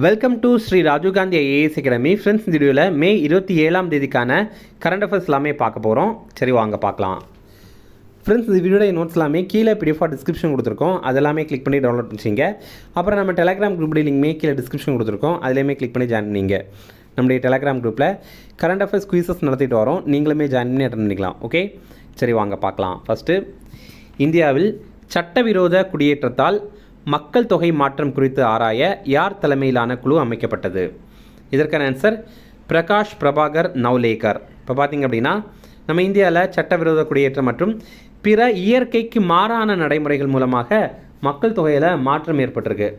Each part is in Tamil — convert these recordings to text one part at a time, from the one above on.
Welcome to Shri Rajiv Gandhi IAS academy. Friends, இந்த வீடியோவில் மே 27ஆம் தேதிக்கான கரண்ட் அஃபேர்ஸ் எல்லாமே பார்க்க போகிறோம். சரி, வாங்க பார்க்கலாம். ஃப்ரெண்ட்ஸ், இந்த வீடியோட நோட்ஸ் எல்லாமே கீழே பிடிஎஃபாக டிஸ்கிரிப்ஷன் கொடுத்துருக்கோம். அதெல்லாமே கிளிக் பண்ணி டவுன்லோட் பண்ணிச்சிங்க. அப்புறம் நம்ம டெலிகிராம் குரூப் லிங்க்மே கீழே டிஸ்கிரிப்ஷன் கொடுத்துருக்கோம். அதிலேயுமே கிளிக் பண்ணி ஜாயின் பண்ணிங்க. நம்முடைய டெலிகிராம் குரூப்பில் கரண்ட் அஃபேர்ஸ் குயிசஸ் நடத்திட்டு வரோம். நீங்களுமே ஜாயின் பண்ணி அட்டன் பண்ணிக்கலாம். ஓகே, சரி வாங்க பார்க்கலாம். ஃபஸ்ட்டு, இந்தியாவில் சட்டவிரோத குடியேற்றத்தால் மக்கள் தொகை மாற்றம் குறித்து ஆராய யார் தலைமையிலான குழு அமைக்கப்பட்டது? இதற்கான ஆன்சர் பிரகாஷ் பிரபாகர் நவ்லேகர். இப்போ பார்த்திங்க அப்படின்னா, நம்ம இந்தியாவில் சட்டவிரோத குடியேற்றம் மற்றும் பிற இயற்கைக்கு மாறான நடைமுறைகள் மூலமாக மக்கள் தொகையில் மாற்றம் ஏற்பட்டிருக்கு.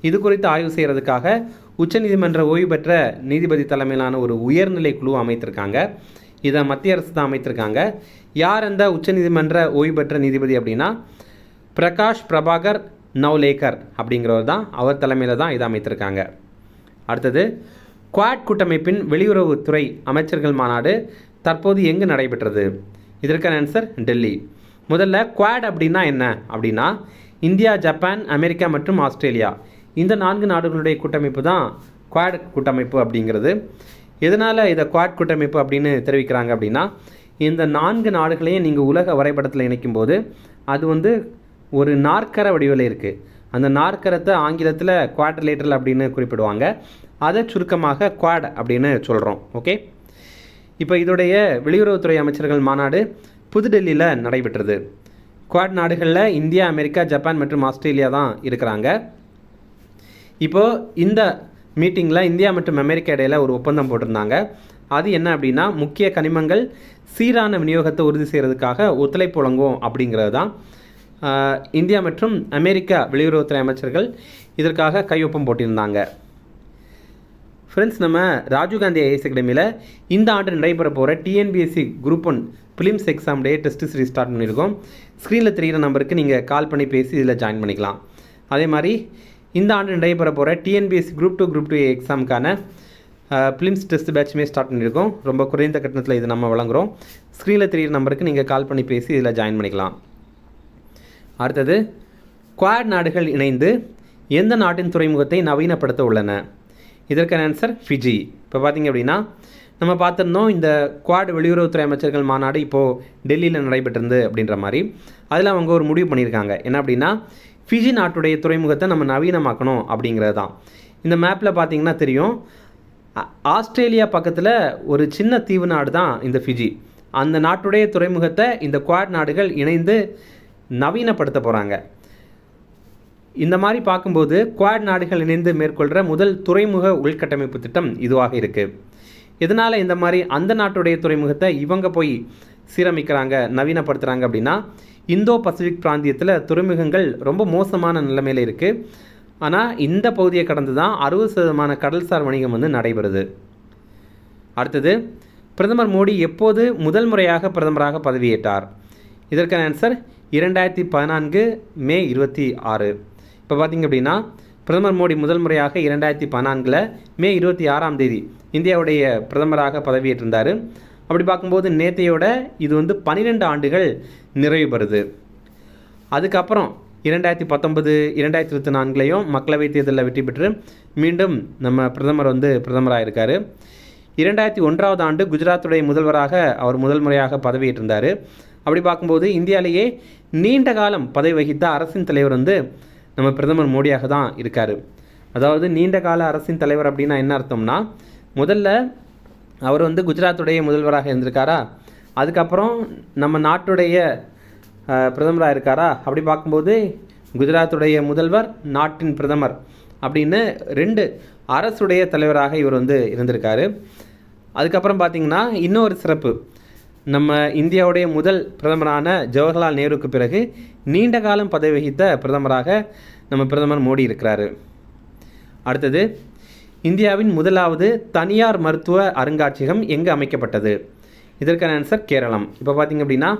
இது குறித்து ஆய்வு செய்கிறதுக்காக உச்சநீதிமன்ற ஓய்வு பெற்ற நீதிபதி தலைமையிலான ஒரு உயர்நிலை குழு அமைத்திருக்காங்க. இதை மத்திய அரசு தான் அமைத்திருக்காங்க. யார் அந்த உச்சநீதிமன்ற ஓய்வு பெற்ற நீதிபதி அப்படின்னா பிரகாஷ் பிரபாகர் நவ்லேகர் அப்படிங்கிறவர் தான். அவர் தலைமையில் தான் இதை அமைத்திருக்காங்க. அடுத்தது, குவாட் கூட்டமைப்பின் வெளியுறவுத்துறை அமைச்சர்கள் மாநாடு தற்போது எங்கு நடைபெற்றது? இதற்கான ஆன்சர் டெல்லி. முதல்ல குவாட் அப்படின்னா என்ன அப்படின்னா, இந்தியா, ஜப்பான், அமெரிக்கா மற்றும் ஆஸ்திரேலியா, இந்த 4 நாடுகளுடைய கூட்டமைப்பு தான் குவாட் கூட்டமைப்பு அப்படிங்கிறது. எதனால் இதை குவாட் கூட்டமைப்பு அப்படின்னு தெரிவிக்கிறாங்க அப்படின்னா, இந்த 4 நாடுகளையும் நீங்கள் உலக வரைபடத்தில் இணைக்கும் போது அது ஒரு நாற்கர வடிவில் இருக்குது. அந்த நாற்கரத்தை ஆங்கிலத்தில் குவாட்ரிலேட்டரல் அப்படின்னு குறிப்பிடுவாங்க. அதை சுருக்கமாக குவாட் அப்படின்னு சொல்கிறோம். ஓகே, இப்போ இதோடைய வெளியுறவுத்துறை அமைச்சர்கள் மாநாடு புதுடெல்லியில் நடைபெற்றது. குவாட் நாடுகளில் இந்தியா, அமெரிக்கா, ஜப்பான் மற்றும் ஆஸ்திரேலியா தான் இருக்கிறாங்க. இப்போது இந்த மீட்டிங்கில் இந்தியா மற்றும் அமெரிக்கா இடையில் ஒரு ஒப்பந்தம் போட்டிருந்தாங்க. அது என்ன அப்படின்னா, முக்கிய கனிமங்கள் சீரான விநியோகத்தை உறுதி செய்கிறதுக்காக ஒத்துழைப்பு வழங்குவோம் அப்படிங்கிறது தான். இந்தியா மற்றும் அமெரிக்கா வெளியுறவுத்துறை அமைச்சர்கள் இதற்காக கையொப்பம் போட்டிருந்தாங்க. ஃப்ரெண்ட்ஸ், நம்ம ராஜீவ்காந்தி ஐஏஎஸ் அகாடமியில் இந்த ஆண்டு நடைபெற போகிற TNPSC group 1 films exam test series start பண்ணியிருக்கோம். ஸ்க்ரீனில் தெரிகிற நம்பருக்கு நீங்கள் கால் பண்ணி பேசி இதில் ஜாயின் பண்ணிக்கலாம். அதே மாதிரி இந்த ஆண்டு நடைபெற போகிற டிஎன்பிஎஸ்சி குரூப் 2 எக்ஸாமுக்கான பிலிம்ஸ் டெஸ்ட் பேட்சுமே ஸ்டார்ட் பண்ணியிருக்கோம். ரொம்ப குறைந்த கட்டணத்தில் இது நம்ம வழங்குகிறோம். ஸ்க்ரீனில் தெரிகிற நம்பருக்கு நீங்கள் கால் பண்ணி பேசி இதில் ஜாயின் பண்ணிக்கலாம். அடுத்தது, குவாட் நாடுகள் இணைந்து எந்த நாட்டின் துறைமுகத்தை நவீனப்படுத்த உள்ளன? இதற்கான ஆன்சர் ஃபிஜி. இப்போ பார்த்திங்க அப்படின்னா, நம்ம பார்த்துருந்தோம் இந்த குவாட் வெளியுறவுத்துறை அமைச்சர்கள் மாநாடு இப்போது டெல்லியில் நடைபெற்றிருந்து அப்படின்ற மாதிரி. அதில் அவங்க ஒரு முடிவு பண்ணியிருக்காங்க. என்ன அப்படின்னா, ஃபிஜி நாட்டுடைய துறைமுகத்தை நம்ம நவீனமாக்கணும் அப்படிங்கிறது தான். இந்த மேப்பில் பார்த்திங்கன்னா தெரியும், ஆஸ்திரேலியா பக்கத்தில் ஒரு சின்ன தீவு நாடு தான் இந்த ஃபிஜி. அந்த நாட்டுடைய துறைமுகத்தை இந்த குவாட் நாடுகள் இணைந்து நவீனப்படுத்த போகிறாங்க. இந்த மாதிரி பார்க்கும்போது குவாட் நாடுகள் இணைந்து மேற்கொள்கிற முதல் துறைமுக உள்கட்டமைப்பு திட்டம் இதுவாக இருக்குது. இதனால் இந்த மாதிரி அந்த நாட்டுடைய துறைமுகத்தை இவங்க போய் சீரமைக்கிறாங்க, நவீனப்படுத்துகிறாங்க அப்படின்னா, இந்தோ பசிபிக் பிராந்தியத்தில் துறைமுகங்கள் ரொம்ப மோசமான நிலைமையில் இருக்குது. ஆனால் இந்த பகுதியை கடந்து தான் 60% கடல்சார் வணிகம் நடைபெறுது. அடுத்தது, பிரதமர் மோடி எப்போது முதல் முறையாக பிரதமராக பதவியேற்றார்? இதற்கான ஆன்சர் 2014 மே 26. இப்போ பார்த்திங்க அப்படின்னா, பிரதமர் மோடி முதல் முறையாக 2014 மே 26ஆம் தேதி இந்தியாவுடைய பிரதமராக பதவியேற்றிருந்தார். அப்படி பார்க்கும்போது நேற்றையோட இது 12 ஆண்டுகள் நிறைவு பெறுது. அதுக்கப்புறம் 2019, 2024 மக்களவைத் தேர்தலில் வெற்றி பெற்று மீண்டும் நம்ம பிரதமர் பிரதமராக இருக்கார். 2001ஆவது ஆண்டு குஜராத்துடைய முதல்வராக அவர் முதல் முறையாக பதவியேற்றிருந்தார். அப்படி பார்க்கும்போது இந்தியாவிலேயே நீண்ட காலம் பதவி வகித்த அரசின் தலைவர் நம்ம பிரதமர் மோடியாக தான் இருக்கார். அதாவது நீண்ட கால அரசின் தலைவர் அப்படின்னா என்ன அர்த்தம்னா, முதல்ல அவர் குஜராத்துடைய முதல்வராக இருந்திருக்காரா, அதுக்கப்புறம் நம்ம நாட்டுடைய பிரதமராக இருக்காரா. அப்படி பார்க்கும்போது குஜராத்துடைய முதல்வர், நாட்டின் பிரதமர் அப்படின்னு 2 அரசுடைய தலைவராக இவர் இருந்திருக்காரு. அதுக்கப்புறம் பார்த்திங்கன்னா இன்னொரு சிறப்பு, நம்ம இந்தியாவுடைய முதல் பிரதமரான ஜவஹர்லால் நேருக்கு பிறகு நீண்ட காலம் பதவி வகித்த பிரதமராக நம்ம பிரதமர் மோடி இருக்கிறாரு. அடுத்தது, இந்தியாவின் முதலாவது தனியார் மருத்துவ அருங்காட்சியகம் எங்கே அமைக்கப்பட்டது? இதற்கான ஆன்சர் கேரளம். இப்போ பார்த்திங்க அப்படின்னா,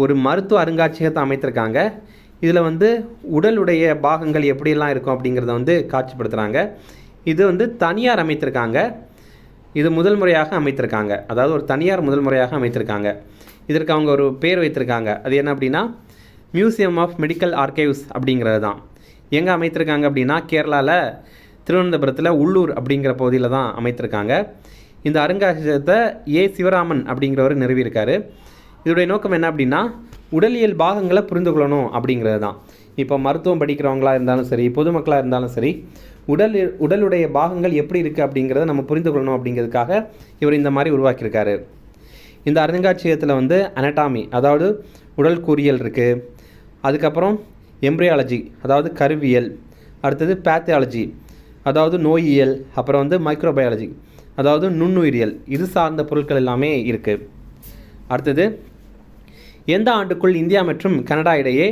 ஒரு மருத்துவ அருங்காட்சியகத்தை அமைத்திருக்காங்க. இதில் உடலுடைய பாகங்கள் எப்படியெல்லாம் இருக்கும் அப்படிங்கிறத காட்சிப்படுத்துகிறாங்க. இது தனியார் அமைத்திருக்காங்க. இது முதல் முறையாக அமைத்திருக்காங்க. அதாவது ஒரு தனியார் முதல் முறையாக அமைத்திருக்காங்க. இதற்கு அவங்க ஒரு பேர் வைத்திருக்காங்க. அது என்ன அப்படின்னா, மியூசியம் ஆஃப் மெடிக்கல் ஆர்கைவ்ஸ் அப்படிங்கிறது தான். எங்கே அமைத்திருக்காங்க அப்படின்னா, கேரளாவில் திருவனந்தபுரத்தில் உள்ளூர் அப்படிங்கிற பகுதியில் தான் அமைத்திருக்காங்க. இந்த அருங்காட்சியகத்தை சிவராமன் அப்படிங்கிறவர் நிறுவியிருக்காரு. இதோடைய நோக்கம் என்ன அப்படின்னா, உடலியல் பாகங்களை புரிந்து கொள்ளணும் அப்படிங்கிறது தான். இப்போ மருத்துவம் படிக்கிறவங்களாக இருந்தாலும் சரி, பொதுமக்களாக இருந்தாலும் சரி, உடலுடைய பாகங்கள் எப்படி இருக்குது அப்படிங்கிறத நம்ம புரிந்து கொள்ளணும் அப்படிங்கிறதுக்காக இவர் இந்த மாதிரி உருவாக்கியிருக்காரு. இந்த அருங்காட்சியகத்தில் வந்து அனட்டாமி, அதாவது உடல் கூறியல் இருக்குது. அதுக்கப்புறம் எம்ப்ரியாலஜி, அதாவது கருவியல். அடுத்தது பேத்தியாலஜி, அதாவது நோயியல். அப்புறம் வந்து மைக்ரோபயாலஜி, அதாவது நுண்ணுயிரியல். இது சார்ந்த பொருட்கள் எல்லாமே இருக்குது. அடுத்தது, எந்த ஆண்டுக்குள் இந்தியா மற்றும் கனடா இடையே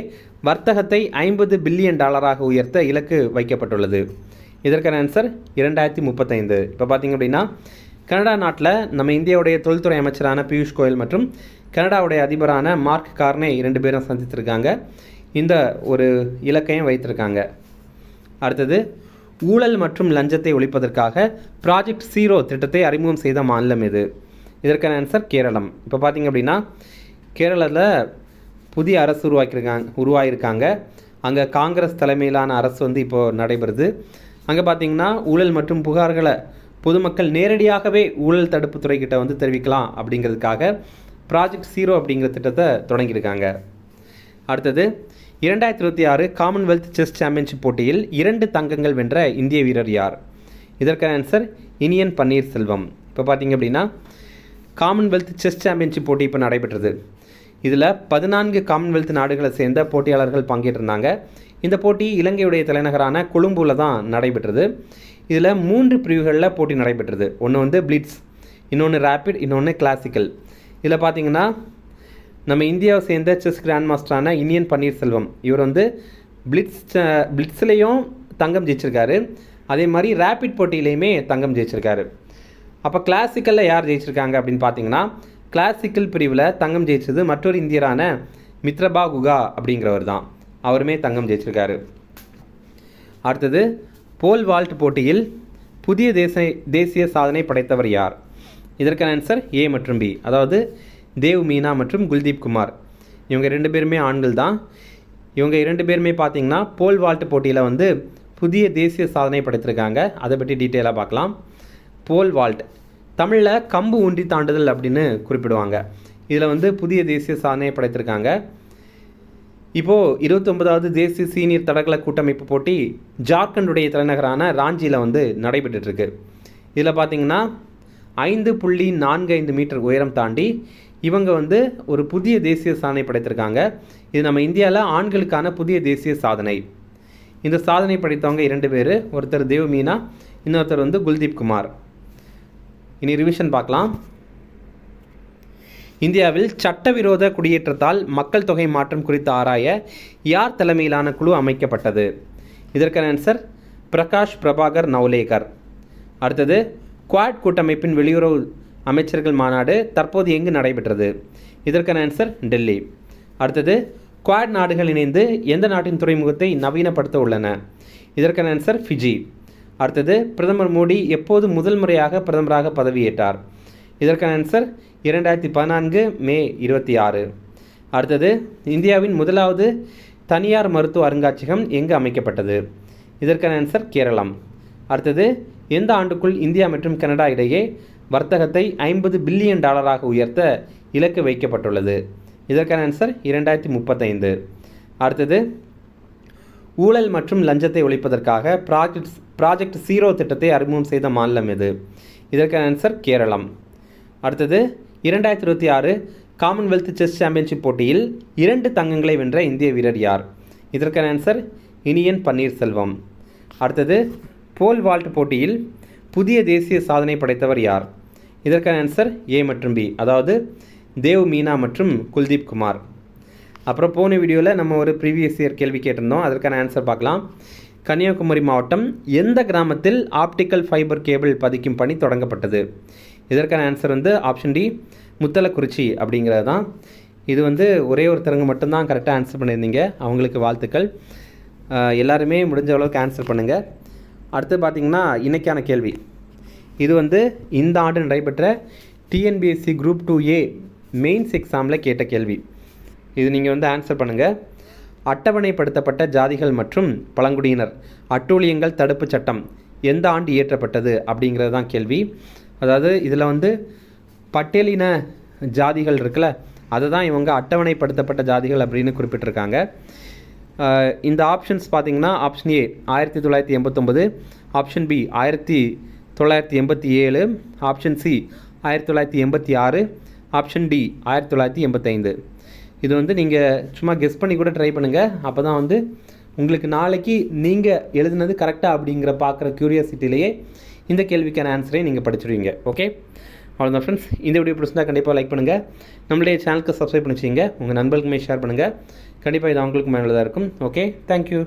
வர்த்தகத்தை $50 பில்லியன் உயர்த்த இலக்கு வைக்கப்பட்டுள்ளது? இதற்கான ஆன்சர் 2035. இப்போ பார்த்திங்க அப்படின்னா, கனடா நாட்டில் நம்ம இந்தியாவுடைய தொழில்துறை அமைச்சரான பியூஷ் கோயல் மற்றும் கனடாவுடைய அதிபரான மார்க் கார்னே 2 பேரும் சந்தித்திருக்காங்க. இந்த ஒரு இலக்கையும் வைத்திருக்காங்க. அடுத்தது, ஊழல் மற்றும் லஞ்சத்தை ஒழிப்பதற்காக ப்ராஜெக்ட் 0 திட்டத்தை அறிமுகம் செய்த மாநிலம் எது? இதற்கான ஆன்சர் கேரளம். இப்போ பார்த்திங்க அப்படின்னா, கேரளத்தில் புதிய அரசு உருவாகியிருக்காங்க. அங்கே காங்கிரஸ் தலைமையிலான அரசு வந்து இப்போது நடைபெறுது. அங்கே பார்த்திங்கன்னா ஊழல் மற்றும் புகார்களை பொதுமக்கள் நேரடியாகவே ஊழல் தடுப்பு துறைக்கிட்ட வந்து தெரிவிக்கலாம் அப்படிங்கிறதுக்காக ப்ராஜெக்ட் 0 அப்படிங்கிற திட்டத்தை தொடங்கியிருக்காங்க. அடுத்தது, 2026 காமன்வெல்த் செஸ் சாம்பியன்ஷிப் போட்டியில் 2 தங்கங்கள் வென்ற இந்திய வீரர் யார்? இதற்கான ஆன்சர் இனியன் பன்னீர்செல்வம். இப்போ பார்த்திங்க அப்படின்னா, காமன்வெல்த் செஸ் சாம்பியன்ஷிப் போட்டி இப்போ நடைபெற்றது. இதில் 14 காமன்வெல்த் நாடுகளை சேர்ந்த போட்டியாளர்கள் பங்கேற்றிருந்தாங்க. இந்த போட்டி இலங்கையுடைய தலைநகரான கொழும்புல தான் நடைபெற்றது. இதில் 3 பிரிவுகளில் போட்டி நடைபெற்றது. ஒன்று வந்து பிளிட்ஸ், இன்னொன்று ரேபிட், இன்னொன்று கிளாசிக்கல். இதில் பார்த்திங்கன்னா, நம்ம இந்தியாவை சேர்ந்த செஸ் கிராண்ட் மாஸ்டரான இனியன் பன்னீர்செல்வம் இவர் வந்து பிளிட்ஸ்லேயும் தங்கம் ஜெயிச்சிருக்காரு. அதே மாதிரி ரேபிட் போட்டியிலையுமே தங்கம் ஜெயிச்சிருக்காரு. அப்போ கிளாசிக்கலில் யார் ஜெயிச்சிருக்காங்க அப்படின்னு பார்த்தீங்கன்னா, கிளாசிக்கல் பிரிவில் தங்கம் ஜெயிச்சது மற்றொரு இந்தியரான மித்ரபா குகா அப்படிங்கிறவர் தான். அவருமே தங்கம் ஜெயிச்சிருக்காரு. அடுத்தது, போல் வால்ட் போட்டியில் புதிய தேசிய சாதனை படைத்தவர் யார்? இதற்கான ஆன்சர் A மற்றும் B, அதாவது தேவ் மீனா மற்றும் குல்தீப் குமார். இவங்க 2 பேருமே ஆண்கள் தான். இவங்க 2 பேருமே பார்த்திங்கன்னா போல் வால்ட் போட்டியில் வந்து புதிய தேசிய சாதனை படைத்திருக்காங்க. அதை பற்றி டீட்டெயிலாக பார்க்கலாம். போல் வால்ட் தமிழில் கம்பு ஊன்றி தாண்டுதல் அப்படின்னு குறிப்பிடுவாங்க. இதில் வந்து புதிய தேசிய சாதனையை படைத்திருக்காங்க. இப்போது 29வது தேசிய சீனியர் தடகள கூட்டமைப்பு போட்டி ஜார்க்கண்டுடைய தலைநகரான ராஞ்சியில் வந்து நடைபெற்றுருக்கு. இதில் பார்த்திங்கன்னா 5.45 மீட்டர் உயரம் தாண்டி இவங்க வந்து ஒரு புதிய தேசிய சாதனை படைத்திருக்காங்க. இது நம்ம இந்தியாவில் ஆண்களுக்கான புதிய தேசிய சாதனை. இந்த சாதனை படைத்தவங்க 2 பேர். ஒருத்தர் தேவ் மீனா, இன்னொருத்தர் வந்து குல்தீப் குமார். இனி ரிவிஷன் பார்க்கலாம். இந்தியாவில் சட்டவிரோத குடியேற்றத்தால் மக்கள் தொகை மாற்றம் குறித்து ஆராய யார் தலைமையிலான குழு அமைக்கப்பட்டது? இதற்கான ஆன்சர் பிரகாஷ் பிரபாகர் நவ்லேகர். அடுத்தது, குவாட் கூட்டமைப்பின் வெளியுறவு அமைச்சர்கள் மாநாடு தற்போது எங்கு நடைபெற்றது? இதற்கான ஆன்சர் டெல்லி. அடுத்தது, குவாட் நாடுகள் இணைந்து எந்த நாட்டின் துறைமுகத்தை நவீனப்படுத்த உள்ளன? இதற்கான ஆன்சர் ஃபிஜி. அடுத்தது, பிரதமர் மோடி எப்போது முதல் முறையாக பிரதமராக பதவியேற்றார்? இதற்கான ஆன்சர் 2014 மே 26. அடுத்தது, இந்தியாவின் முதலாவது தனியார் மருத்துவ அருங்காட்சியகம் எங்கு அமைக்கப்பட்டது? இதற்கான ஆன்சர் கேரளம். அடுத்தது, எந்த ஆண்டுக்குள் இந்தியா மற்றும் கனடா இடையே வர்த்தகத்தை $50 பில்லியன் உயர்த்த இலக்கு வைக்கப்பட்டுள்ளது? இதற்கான ஆன்சர் 2035. அடுத்தது, ஊழல் மற்றும் லஞ்சத்தை ஒழிப்பதற்காக ப்ராஜெக்ட் 0 திட்டத்தை அறிமுகம் செய்த மாநிலம் எது? இதற்கான ஆன்சர் கேரளம். அடுத்தது, 2026 காமன்வெல்த் செஸ் சாம்பியன்ஷிப் போட்டியில் 2 தங்கங்களை வென்ற இந்திய வீரர் யார்? இதற்கான ஆன்சர் இனியன் பன்னீர்செல்வம். அடுத்தது, போல் வால்ட் போட்டியில் புதிய தேசிய சாதனை படைத்தவர் யார்? இதற்கான ஆன்சர் A மற்றும் B, அதாவது தேவ் மீனா மற்றும் குல்தீப் குமார். அப்புறம் போன வீடியோவில் நம்ம ஒரு ப்ரீவியஸ் இயர் கேள்வி கேட்டிருந்தோம். அதற்கான ஆன்சர் பார்க்கலாம். கன்னியாகுமரி மாவட்டம் எந்த கிராமத்தில் ஆப்டிக்கல் ஃபைபர் கேபிள் பதிக்கும் பணி தொடங்கப்பட்டது? இதற்கான ஆன்சர் வந்து ஆப்ஷன் டி, முத்தலக்குறிச்சி அப்படிங்கிறது தான். இது வந்து ஒரே ஒருத்தருங்க மட்டும்தான் கரெக்டாக ஆன்சர் பண்ணியிருந்தீங்க. அவங்களுக்கு வாழ்த்துக்கள். எல்லாருமே முடிஞ்ச அளவுக்கு ஆன்சர் பண்ணுங்கள். அடுத்து பார்த்திங்கன்னா இன்றைக்கான கேள்வி. இது வந்து இந்த ஆண்டு நடைபெற்ற டிஎன்பிஎஸ்சி குரூப் 2A மெயின்ஸ் எக்ஸாமில் கேட்ட கேள்வி. இது நீங்கள் வந்து ஆன்சர் பண்ணுங்கள். அட்டவணைப்படுத்தப்பட்ட ஜாதிகள் மற்றும் பழங்குடியினர் அட்டூழியங்கள் தடுப்பு சட்டம் எந்த ஆண்டு இயற்றப்பட்டது அப்படிங்கிறது தான் கேள்வி. அதாவது இதில் வந்து பட்டியலின ஜாதிகள் இருக்குல்ல, அதை தான் இவங்க அட்டவணைப்படுத்தப்பட்ட ஜாதிகள் அப்படின்னு குறிப்பிட்டிருக்காங்க. இந்த ஆப்ஷன்ஸ் பார்த்திங்கன்னா option A 1989, option B 1987, option C 1986, option D 1985. இது வந்து நீங்கள் சும்மா கெஸ் பண்ணி கூட ட்ரை பண்ணுங்கள். அப்போ தான் வந்து உங்களுக்கு நாளைக்கு நீங்கள் எழுதுனது கரெக்டாக அப்படிங்கிற பார்க்குற க்யூரியாசிட்டிலேயே இந்த கேள்விக்கான ஆன்சரை நீங்கள் படிச்சிடுவீங்க. ஓகே, அவ்வளோதான் ஃப்ரெண்ட்ஸ். இந்த வீடியோ பிடிச்சிருந்தா கண்டிப்பாக லைக் பண்ணுங்கள். நம்மளுடைய சேனலுக்கு சப்ஸ்கிரைப் பண்ணி வச்சுங்க. உங்கள் நண்பர்களுக்குமே ஷேர் பண்ணுங்கள். கண்டிப்பாக இது அவங்களுக்கு மேலே தான் இருக்கும். Okay, thank you.